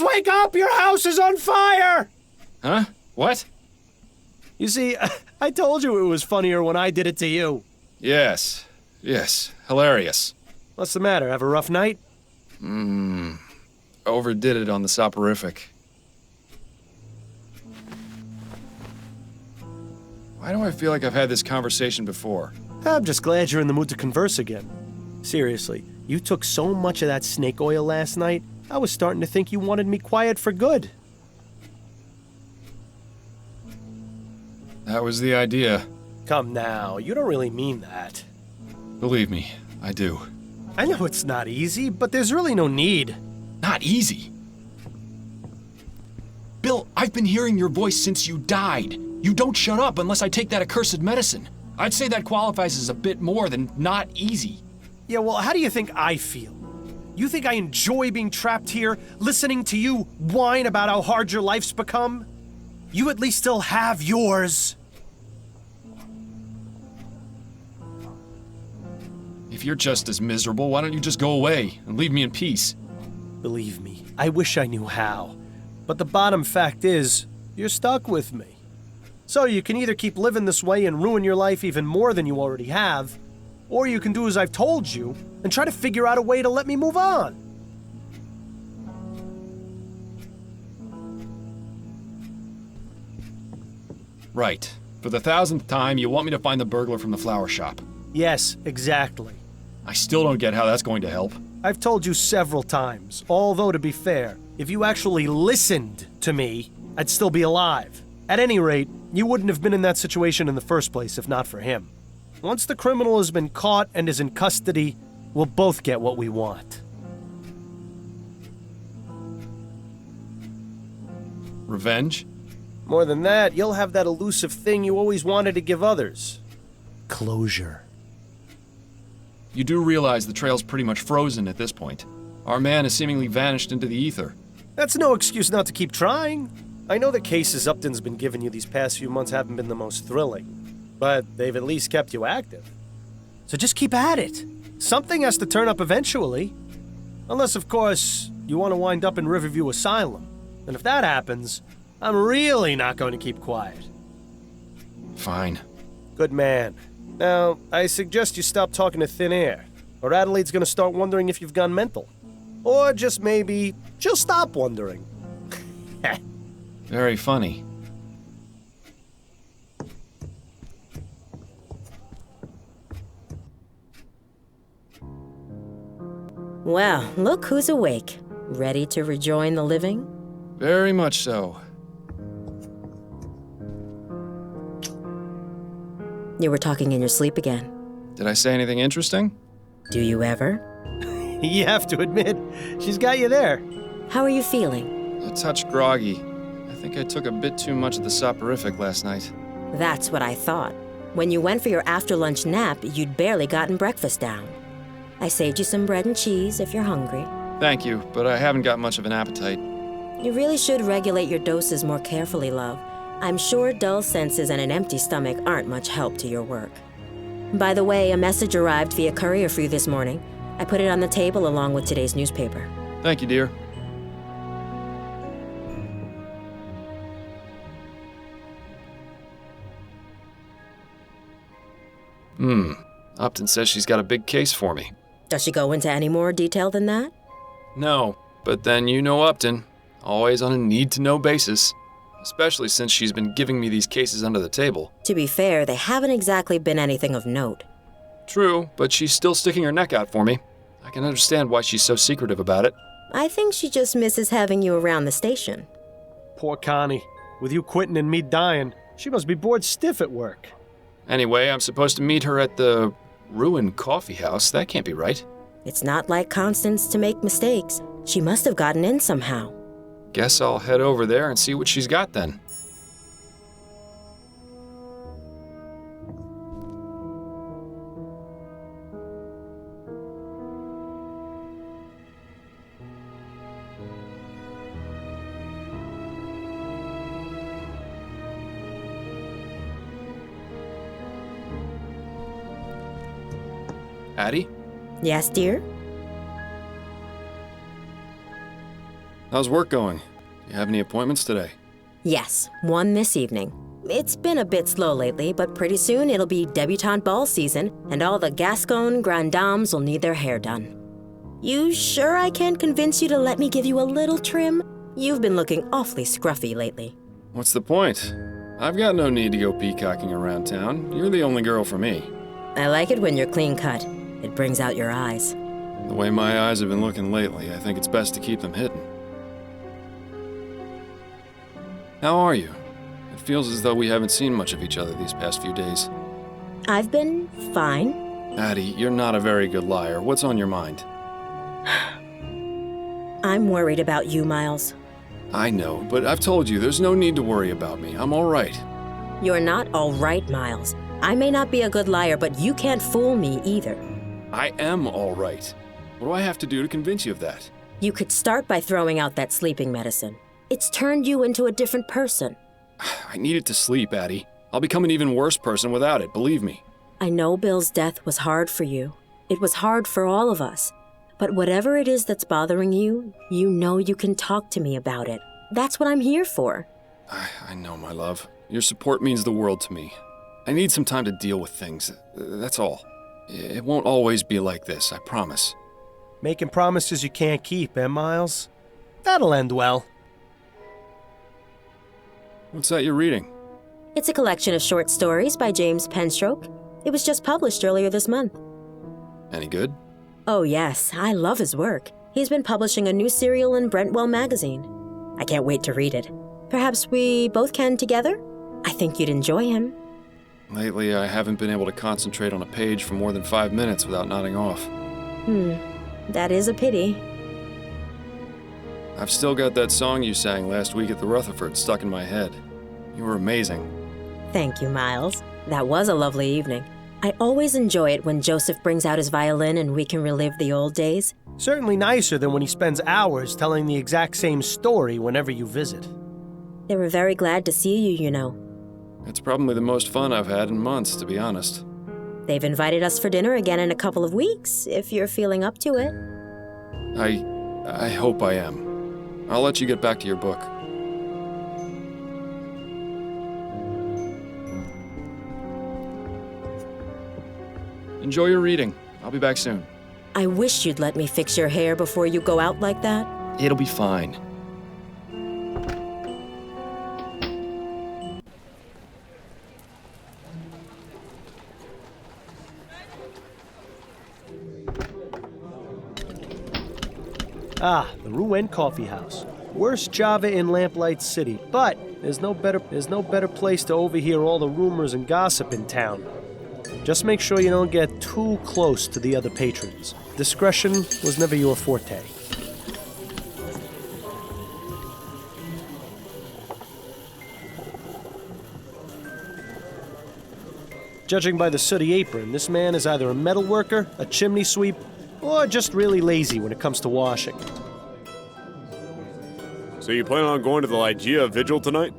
Girls, wake up! Your house is on fire! Huh? What? You see, I told you it was funnier when I did it to you. Yes. Hilarious. What's the matter? Have a rough night? Overdid it on the soporific. Why do I feel like I've had this conversation before? I'm just glad you're in the mood to converse again. Seriously, you took so much of that snake oil last night, I was starting to think you wanted me quiet for good. That was the idea. Come now, you don't really mean that. Believe me, I do. I know it's not easy, but there's really no need. Not easy. Bill, I've been hearing your voice since you died. You don't shut up unless I take that accursed medicine. I'd say that qualifies as a bit more than not easy. Yeah, well, how do you think I feel? You think I enjoy being trapped here, listening to you whine about how hard your life's become? You at least still have yours. If you're just as miserable, why don't you just go away and leave me in peace? Believe me, I wish I knew how. But the bottom fact is, you're stuck with me. So you can either keep living this way and ruin your life even more than you already have, or you can do as I've told you and try to figure out a way to let me move on. Right. For the 1000th time, you want me to find the burglar from the flower shop. Yes, exactly. I still don't get how that's going to help. I've told you several times, although to be fair, if you actually listened to me, I'd still be alive. At any rate, you wouldn't have been in that situation in the first place if not for him. Once the criminal has been caught and is in custody, we'll both get what we want. Revenge? More than that, you'll have that elusive thing you always wanted to give others. Closure. You do realize the trail's pretty much frozen at this point. Our man has seemingly vanished into the ether. That's no excuse not to keep trying. I know the cases Upton's been giving you these past few months haven't been the most thrilling, but they've at least kept you active. So just keep at it. Something has to turn up eventually. Unless, of course, you want to wind up in Riverview Asylum. And if that happens, I'm really not going to keep quiet. Fine. Good man. Now, I suggest you stop talking to thin air, or Adelaide's gonna start wondering if you've gone mental. Or just maybe, she'll stop wondering. Very funny. Well, look who's awake. Ready to rejoin the living? Very much so. You were talking in your sleep again. Did I say anything interesting? Do you ever? You have to admit, she's got you there. How are you feeling? A touch groggy. I think I took a bit too much of the soporific last night. That's what I thought. When you went for your after-lunch nap, you'd barely gotten breakfast down. I saved you some bread and cheese if you're hungry. Thank you, but I haven't got much of an appetite. You really should regulate your doses more carefully, love. I'm sure dull senses and an empty stomach aren't much help to your work. By the way, a message arrived via courier for you this morning. I put it on the table along with today's newspaper. Thank you, dear. Upton says she's got a big case for me. Does she go into any more detail than that? No, but then you know Upton. Always on a need-to-know basis. Especially since she's been giving me these cases under the table. To be fair, they haven't exactly been anything of note. True, but she's still sticking her neck out for me. I can understand why she's so secretive about it. I think she just misses having you around the station. Poor Connie. With you quitting and me dying, she must be bored stiff at work. Anyway, I'm supposed to meet her at the ruined coffee house. That can't be right. It's not like Constance to make mistakes. She must have gotten in somehow. Guess I'll head over there and see what she's got then. Addie? Yes, dear? How's work going? You have any appointments today? Yes, one this evening. It's been a bit slow lately, but pretty soon it'll be debutante ball season, and all the Gascon grand dames will need their hair done. You sure I can't convince you to let me give you a little trim? You've been looking awfully scruffy lately. What's the point? I've got no need to go peacocking around town. You're the only girl for me. I like it when you're clean cut. It brings out your eyes. The way my eyes have been looking lately, I think it's best to keep them hidden. How are you? It feels as though we haven't seen much of each other these past few days. I've been fine. Addie, you're not a very good liar. What's on your mind? I'm worried about you, Miles. I know, but I've told you, there's no need to worry about me. I'm all right. You're not all right, Miles. I may not be a good liar, but you can't fool me either. I am all right. What do I have to do to convince you of that? You could start by throwing out that sleeping medicine. It's turned you into a different person. I need it to sleep, Addie. I'll become an even worse person without it, believe me. I know Bill's death was hard for you. It was hard for all of us. But whatever it is that's bothering you, you know you can talk to me about it. That's what I'm here for. I know, my love. Your support means the world to me. I need some time to deal with things. That's all. It won't always be like this, I promise. Making promises you can't keep, eh, Miles? That'll end well. What's that you're reading? It's a collection of short stories by James Penstroke. It was just published earlier this month. Any good? Oh yes, I love his work. He's been publishing a new serial in Brentwell magazine. I can't wait to read it. Perhaps we both can together? I think you'd enjoy him. Lately, I haven't been able to concentrate on a page for more than 5 minutes without nodding off. That is a pity. I've still got that song you sang last week at the Rutherford stuck in my head. You were amazing. Thank you, Miles. That was a lovely evening. I always enjoy it when Joseph brings out his violin and we can relive the old days. Certainly nicer than when he spends hours telling the exact same story whenever you visit. They were very glad to see you, you know. It's probably the most fun I've had in months, to be honest. They've invited us for dinner again in a couple of weeks, if you're feeling up to it. I hope I am. I'll let you get back to your book. Enjoy your reading. I'll be back soon. I wish you'd let me fix your hair before you go out like that. It'll be fine. Ah, the Rouen Coffee House. Worst Java in Lamplight City, but there's no better place to overhear all the rumors and gossip in town. Just make sure you don't get too close to the other patrons. Discretion was never your forte. Judging by the sooty apron, this man is either a metal worker, a chimney sweep, or just really lazy when it comes to washing. So you plan on going to the Lygia Vigil tonight?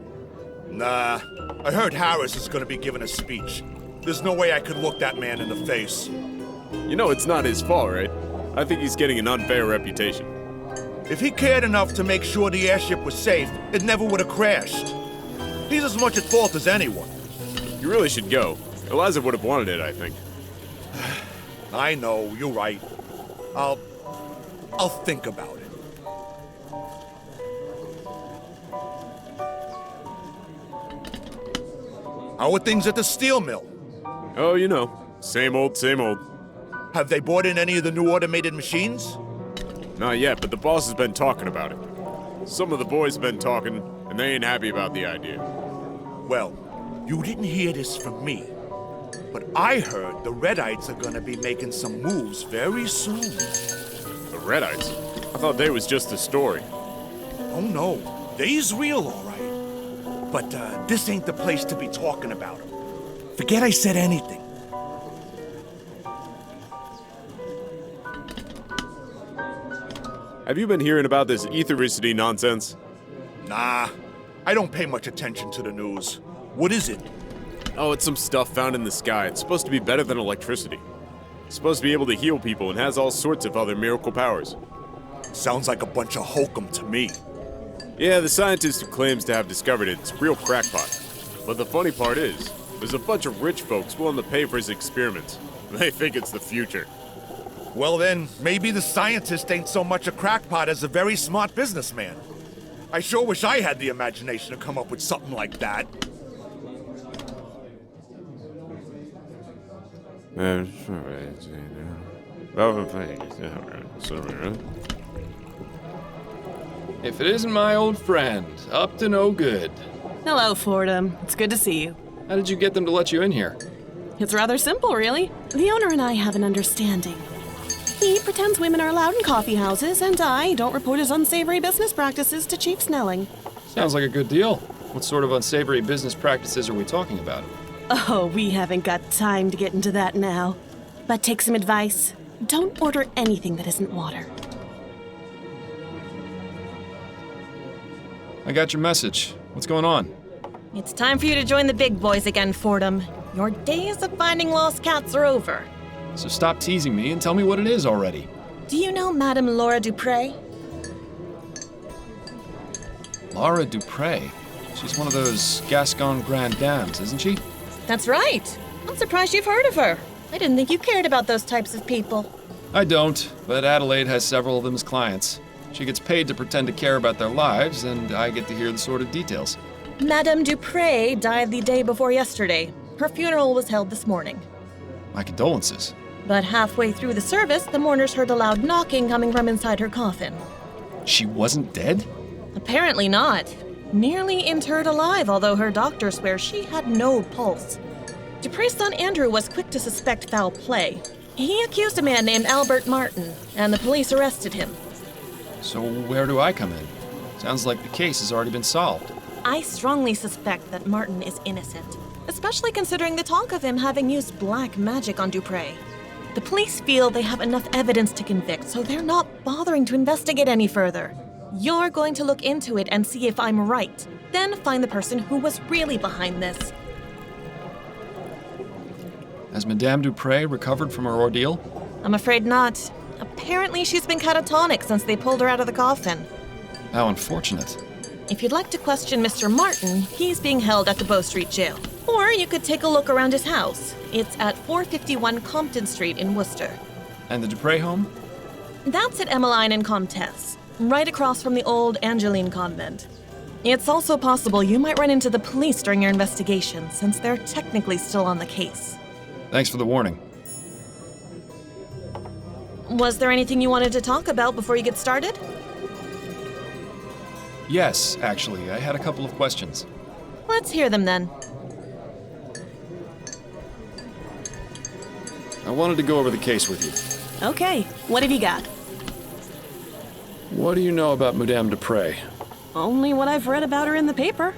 Nah. I heard Harris is gonna be giving a speech. There's no way I could look that man in the face. You know it's not his fault, right? I think he's getting an unfair reputation. If he cared enough to make sure the airship was safe, it never would have crashed. He's as much at fault as anyone. You really should go. Eliza would have wanted it, I think. I know, you're right. I'll think about it. How are things at the steel mill? Oh, you know. Same old, same old. Have they bought in any of the new automated machines? Not yet, but the boss has been talking about it. Some of the boys have been talking, and they ain't happy about the idea. Well, you didn't hear this from me, but I heard the Redites are gonna be making some moves very soon. The Redites? I thought they was just a story. Oh no, they's real all right. But this ain't the place to be talking about them. Forget I said anything. Have you been hearing about this ethericity nonsense? Nah, I don't pay much attention to the news. What is it? Oh, it's some stuff found in the sky. It's supposed to be better than electricity. It's supposed to be able to heal people and has all sorts of other miracle powers. Sounds like a bunch of hokum to me. Yeah, the scientist who claims to have discovered it's a real crackpot. But the funny part is, there's a bunch of rich folks willing to pay for his experiments. They think it's the future. Well then, maybe the scientist ain't so much a crackpot as a very smart businessman. I sure wish I had the imagination to come up with something like that. If it isn't my old friend, up to no good. Hello, Fordham. It's good to see you. How did you get them to let you in here? It's rather simple, really. The owner and I have an understanding. He pretends women are allowed in coffee houses, and I don't report his unsavory business practices to Chief Snelling. Sounds like a good deal. What sort of unsavory business practices are we talking about? Oh, we haven't got time to get into that now. But take some advice. Don't order anything that isn't water. I got your message. What's going on? It's time for you to join the big boys again, Fordham. Your days of finding lost cats are over. So stop teasing me and tell me what it is already. Do you know Madame Laura Dupre? Laura Dupre? She's one of those Gascon Grand Dames, isn't she? That's right. I'm surprised you've heard of her. I didn't think you cared about those types of people. I don't, but Adelaide has several of them as clients. She gets paid to pretend to care about their lives, and I get to hear the sordid details. Madame Dupre died the day before yesterday. Her funeral was held this morning. My condolences. But halfway through the service, the mourners heard a loud knocking coming from inside her coffin. She wasn't dead? Apparently not. Nearly interred alive, although her doctor swears she had no pulse. Dupre's son Andrew was quick to suspect foul play. He accused a man named Albert Martin, and the police arrested him. So where do I come in? Sounds like the case has already been solved. I strongly suspect that Martin is innocent, especially considering the talk of him having used black magic on Dupre. The police feel they have enough evidence to convict, so they're not bothering to investigate any further. You're going to look into it and see if I'm right, then find the person who was really behind this. Has Madame Dupre recovered from her ordeal? I'm afraid not. Apparently she's been catatonic since they pulled her out of the coffin. How unfortunate. If you'd like to question Mr. Martin, he's being held at the Bow Street Jail. Or you could take a look around his house. It's at 451 Compton Street in Worcester. And the Dupre home? That's at Emmeline and Comtesse, right across from the old Angeline convent. It's also possible you might run into the police during your investigation, since they're technically still on the case. Thanks for the warning. Was there anything you wanted to talk about before you get started? Yes, actually, I had a couple of questions. Let's hear them then. I wanted to go over the case with you. Okay, what have you got? What do you know about Madame Dupre? Only what I've read about her in the paper.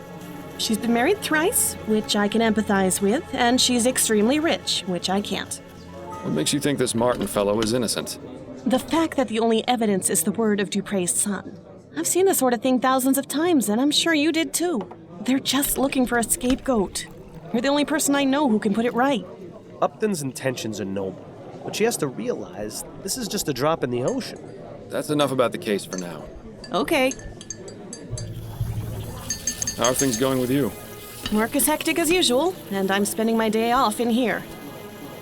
She's been married thrice, which I can empathize with, and she's extremely rich, which I can't. What makes you think this Martin fellow is innocent? The fact that the only evidence is the word of Dupre's son. I've seen this sort of thing thousands of times, and I'm sure you did too. They're just looking for a scapegoat. You're the only person I know who can put it right. Upton's intentions are noble, but she has to realize this is just a drop in the ocean. That's enough about the case for now. Okay. How are things going with you? Work is hectic as usual, and I'm spending my day off in here.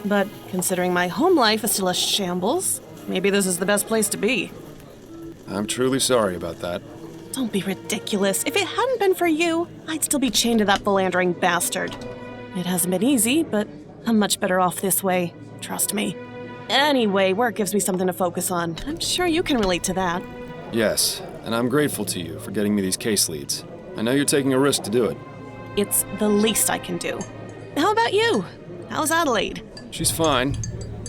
But considering my home life is still a shambles, maybe this is the best place to be. I'm truly sorry about that. Don't be ridiculous. If it hadn't been for you, I'd still be chained to that philandering bastard. It hasn't been easy, but I'm much better off this way. Trust me. Anyway, work gives me something to focus on. I'm sure you can relate to that. Yes, and I'm grateful to you for getting me these case leads. I know you're taking a risk to do it. It's the least I can do. How about you? How's Adelaide? She's fine,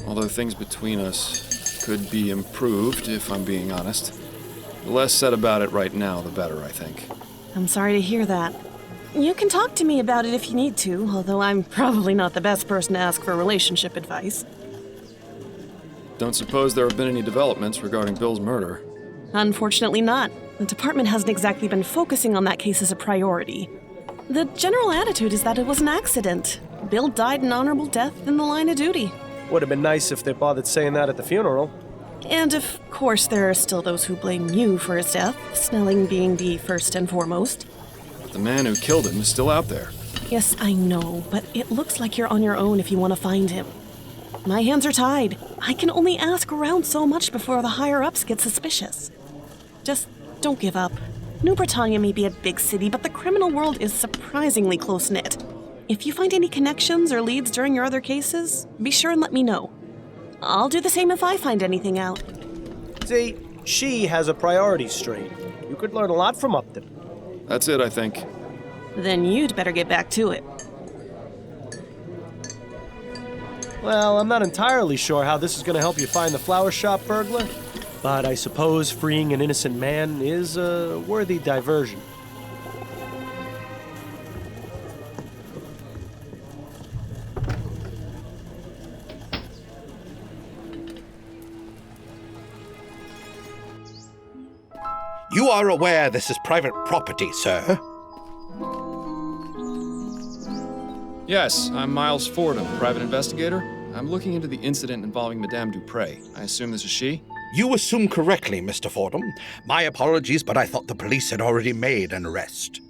although things between us could be improved, if I'm being honest. The less said about it right now, the better, I think. I'm sorry to hear that. You can talk to me about it if you need to, although I'm probably not the best person to ask for relationship advice. Don't suppose there have been any developments regarding Bill's murder? Unfortunately not. The department hasn't exactly been focusing on that case as a priority. The general attitude is that it was an accident. Bill died an honorable death in the line of duty. Would have been nice if they bothered saying that at the funeral. And of course, there are still those who blame you for his death, Snelling being the first and foremost. The man who killed him is still out there. Yes, I know, but it looks like you're on your own if you want to find him. My hands are tied. I can only ask around so much before the higher-ups get suspicious. Just don't give up. New Britannia may be a big city, but the criminal world is surprisingly close-knit. If you find any connections or leads during your other cases, be sure and let me know. I'll do the same if I find anything out. See, she has a priority straight. You could learn a lot from Upton. That's it, I think. Then you'd better get back to it. Well, I'm not entirely sure how this is going to help you find the flower shop burglar, but I suppose freeing an innocent man is a worthy diversion. You are aware this is private property, sir? Yes, I'm Miles Fordham, private investigator. I'm looking into the incident involving Madame Dupre. I assume this is she? You assume correctly, Mr. Fordham. My apologies, but I thought the police had already made an arrest.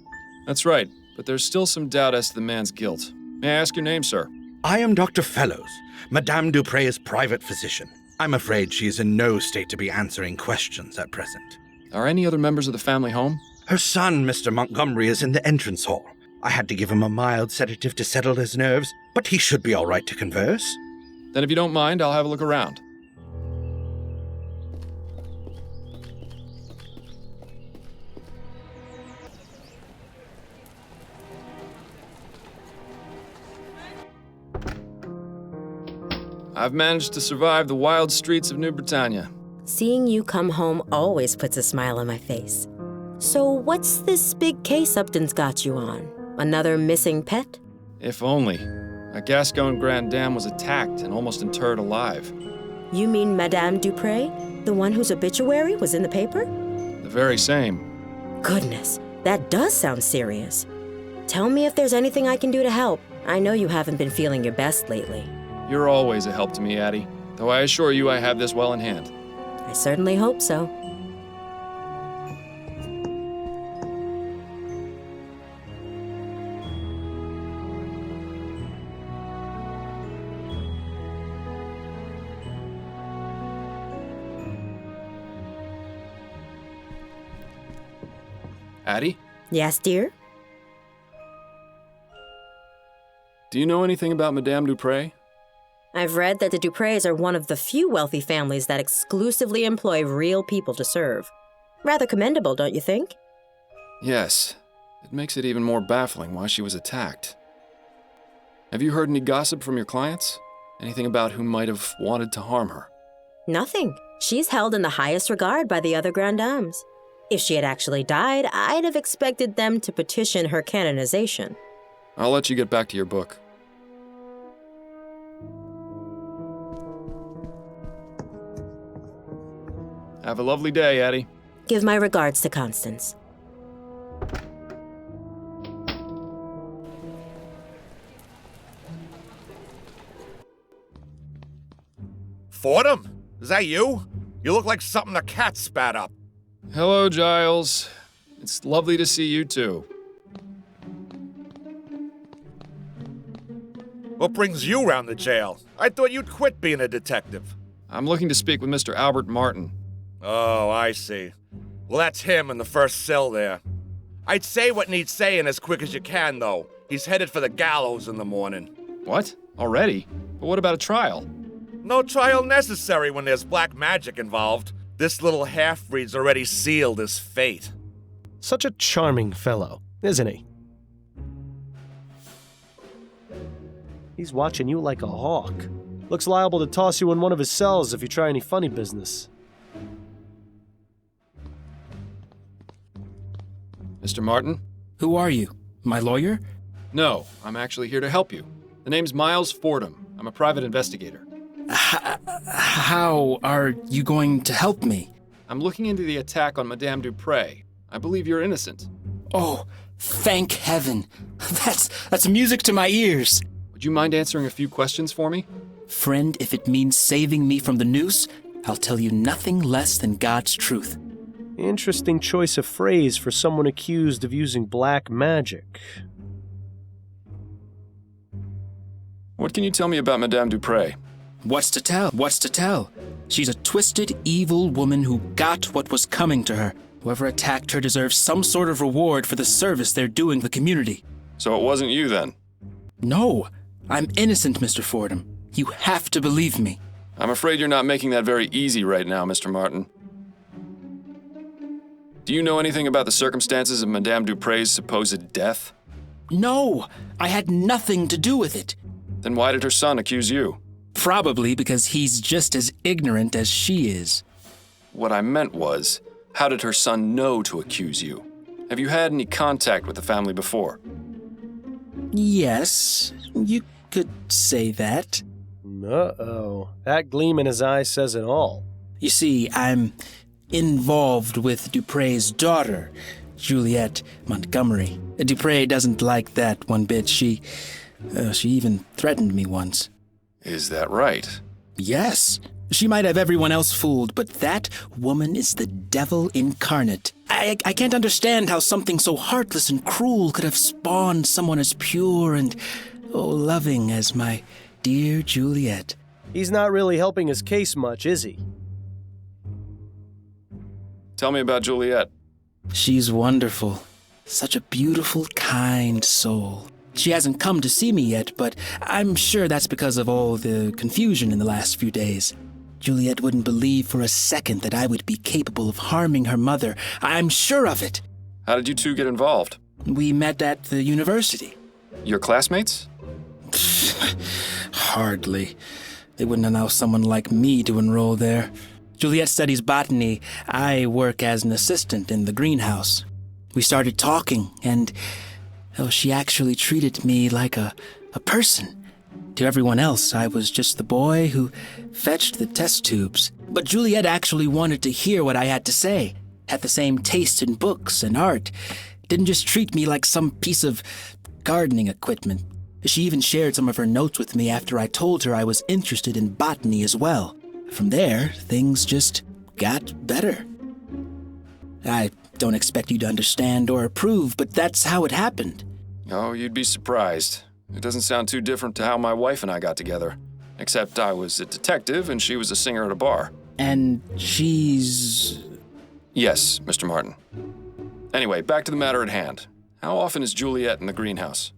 That's right, but there's still some doubt as to the man's guilt. May I ask your name, sir? I am Dr. Fellows, Madame Dupre's private physician. I'm afraid she is in no state to be answering questions at present. Are any other members of the family home? Her son, Mr. Montgomery, is in the entrance hall. I had to give him a mild sedative to settle his nerves, but he should be all right to converse. Then if you don't mind, I'll have a look around. I've managed to survive the wild streets of New Britannia. Seeing you come home always puts a smile on my face. So what's this big case Upton's got you on? Another missing pet? If only. A Gascon Grand Dame was attacked and almost interred alive. You mean Madame Dupre? The one whose obituary was in the paper? The very same. Goodness, that does sound serious. Tell me if there's anything I can do to help. I know you haven't been feeling your best lately. You're always a help to me, Addie. Though I assure you I have this well in hand. I certainly hope so. Addie? Yes, dear? Do you know anything about Madame Dupre? I've read that the Dupreys are one of the few wealthy families that exclusively employ real people to serve. Rather commendable, don't you think? Yes. It makes it even more baffling why she was attacked. Have you heard any gossip from your clients? Anything about who might have wanted to harm her? Nothing. She's held in the highest regard by the other Grand Dames. If she had actually died, I'd have expected them to petition her canonization. I'll let you get back to your book. Have a lovely day, Addie. Give my regards to Constance. Fordham? Is that you? You look like something a cat spat up. Hello, Giles. It's lovely to see you too. What brings you round the jail? I thought you'd quit being a detective. I'm looking to speak with Mr. Albert Martin. Oh, I see. Well, that's him in the first cell there. I'd say what needs saying as quick as you can, though. He's headed for the gallows in the morning. What? Already? But what about a trial? No trial necessary when there's black magic involved. This little half-breed's already sealed his fate. Such a charming fellow, isn't he? He's watching you like a hawk. Looks liable to toss you in one of his cells if you try any funny business. Mr. Martin? Who are you? My lawyer? No, I'm actually here to help you. The name's Miles Fordham. I'm a private investigator. How are you going to help me? I'm looking into the attack on Madame Dupre. I believe you're innocent. Oh, thank heaven. That's music to my ears. Would you mind answering a few questions for me? Friend, if it means saving me from the noose, I'll tell you nothing less than God's truth. Interesting choice of phrase for someone accused of using black magic. What can you tell me about Madame Dupre? What's to tell? What's to tell? She's a twisted, evil woman who got what was coming to her. Whoever attacked her deserves some sort of reward for the service they're doing the community. So it wasn't you then? No, I'm innocent, Mr. Fordham. You have to believe me. I'm afraid you're not making that very easy right now, Mr. Martin. Do you know anything about the circumstances of Madame Dupre's supposed death? No, I had nothing to do with it. Then why did her son accuse you? Probably because he's just as ignorant as she is. What I meant was, how did her son know to accuse you? Have you had any contact with the family before? Yes, you could say that. Uh-oh. That gleam in his eye says it all. You see, I'm involved with Dupre's daughter, Juliet Montgomery. Dupre doesn't like that one bit. She even threatened me once. Is that right? Yes. She might have everyone else fooled, but that woman is the devil incarnate. I can't understand how something so heartless and cruel could have spawned someone as pure and loving as my dear Juliet. He's not really helping his case much, is he? Tell me about Juliet. She's wonderful. Such a beautiful, kind soul. She hasn't come to see me yet, but I'm sure that's because of all the confusion in the last few days. Juliet wouldn't believe for a second that I would be capable of harming her mother. I'm sure of it. How did you two get involved? We met at the university. Your classmates? Hardly. They wouldn't allow someone like me to enroll there. Juliet studies botany. I work as an assistant in the greenhouse. We started talking, and she actually treated me like a person. To everyone else, I was just the boy who fetched the test tubes. But Juliet actually wanted to hear what I had to say, had the same taste in books and art, didn't just treat me like some piece of gardening equipment. She even shared some of her notes with me after I told her I was interested in botany as well. From there, things just got better. I don't expect you to understand or approve, but that's how it happened. Oh, you'd be surprised. It doesn't sound too different to how my wife and I got together. Except I was a detective and she was a singer at a bar. And she's... Yes, Mr. Martin. Anyway, back to the matter at hand. How often is Juliet in the greenhouse?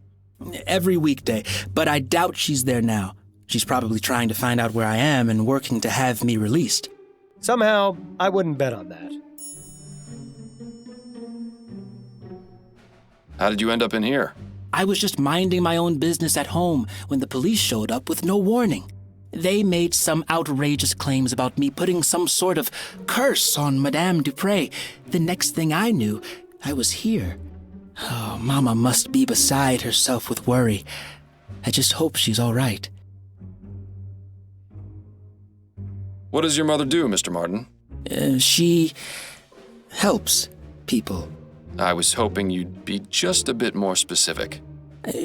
Every weekday, but I doubt she's there now. She's probably trying to find out where I am and working to have me released. Somehow, I wouldn't bet on that. How did you end up in here? I was just minding my own business at home when the police showed up with no warning. They made some outrageous claims about me putting some sort of curse on Madame Dupre. The next thing I knew, I was here. Oh, Mama must be beside herself with worry. I just hope she's all right. What does your mother do, Mr. Martin? She helps people. I was hoping you'd be just a bit more specific.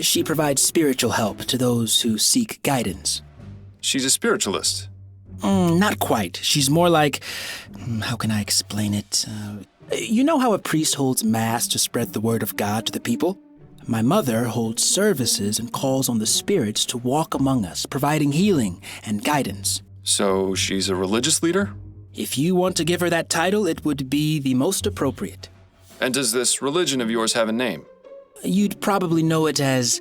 She provides spiritual help to those who seek guidance. She's a spiritualist. Not quite. She's more like... how can I explain it? You know how a priest holds mass to spread the word of God to the people? My mother holds services and calls on the spirits to walk among us, providing healing and guidance. So she's a religious leader? If you want to give her that title, it would be the most appropriate. And does this religion of yours have a name? You'd probably know it as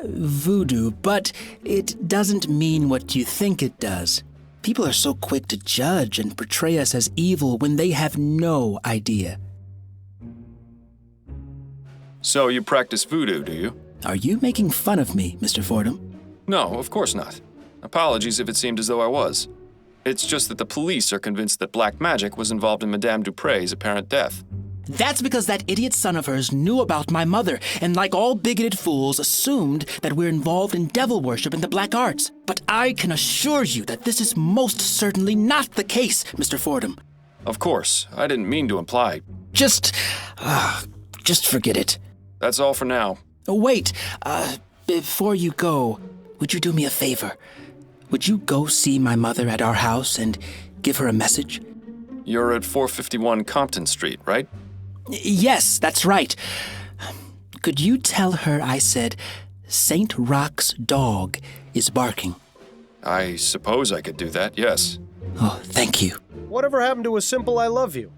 voodoo, but it doesn't mean what you think it does. People are so quick to judge and portray us as evil when they have no idea. So you practice voodoo, do you? Are you making fun of me, Mr. Fordham? No, of course not. Apologies if it seemed as though I was. It's just that the police are convinced that black magic was involved in Madame Dupre's apparent death. That's because that idiot son of hers knew about my mother, and like all bigoted fools, assumed that we're involved in devil worship and the black arts. But I can assure you that this is most certainly not the case, Mr. Fordham. Of course, I didn't mean to imply. Just forget it. That's all for now. Wait, before you go, would you do me a favor? Would you go see my mother at our house and give her a message? You're at 451 Compton Street, right? Yes, that's right. Could you tell her I said St. Rock's dog is barking? I suppose I could do that, yes. Oh, thank you. Whatever happened to a simple I love you?